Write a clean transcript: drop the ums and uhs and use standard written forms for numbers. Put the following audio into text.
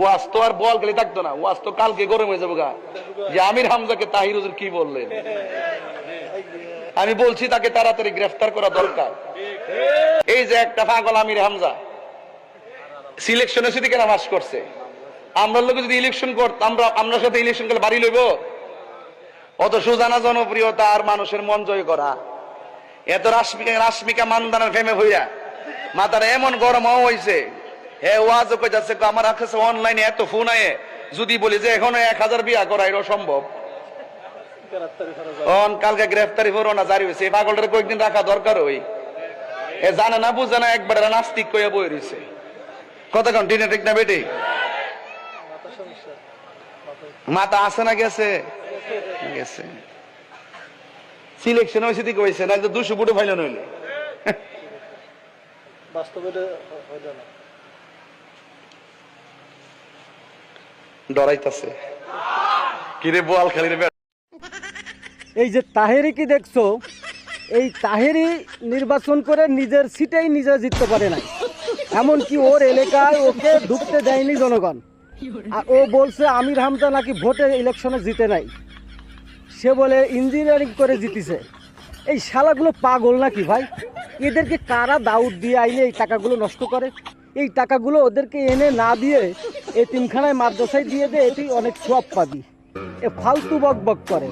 ওয়াজ তো আর বল গেলে থাকতো না, ওয়াজ তো কালকে গরম হয়ে যাবো গা যে আমির হামজাকে তাহির হুজুর কি বললেন। আমি বলছি তাকে তাড়াতাড়ি গ্রেফতার করা দরকার। এই যে একটা পাগল আমির হামজা সিলেকশনে শুধু কেন বাস করছে, আমরা লোক যদি ইলেকশন করতাম, আমরা সাথে ইলেকশন করলে বাড়ি লইব? অত সুজানা জনপ্রিয়তা আর মানুষের মন জয় করা, এত রাশমিকা মান্দানার ফেমে হইয়া মাথার এমন গরম হয়েছে। হে ওয়াজও কই যাচ্ছে, আমার কাছে অনলাইনে এত ফোন আয়ে, যদি বলি যে এখন 1000 বিয়া করা এটা সম্ভব, কালকে গ্রেফতারি পরোয়ানা জারি হয়েছে। এই পাগলটার কয়েকদিন রাখা দরকার। ওই এ জানে না বুঝে না, একবার নাস্তিক কইয়া বই রয়েছে। কতক্ষণ টিনে ঠিক না বেটি? মাথা আছে না গেছে? গেছে। সিলেকশন হয়েছে দিকে হয়েছে না, 200 ফুটে ফাইল নইলে ডরাইতাছে কিরে বল খালি রে। এই যে তাহেরি কি দেখছো, এই তাহেরি নির্বাচন করে নিজের সিটেই নিজে জিততে পারে নাই, এমনকি ওর এলাকায় ওকে ঢুকতে দেয়নি জনগণ। আর ও বলছে আমির হামজা নাকি ভোটে ইলেকশনে জিতে নাই, সে বলে ইঞ্জিনিয়ারিং করে জিতেছে। এই শালাগুলো পাগল নাকি ভাই? এদেরকে কারা দাউদ দিয়ে আইলে এই টাকাগুলো নষ্ট করে? এই টাকাগুলো ওদেরকে এনে না দিয়ে এতিমখানায় মাদ্রাসায় দিয়ে দে, এটি অনেক সওয়াব পাবি। এ ফালতু বক বক করে।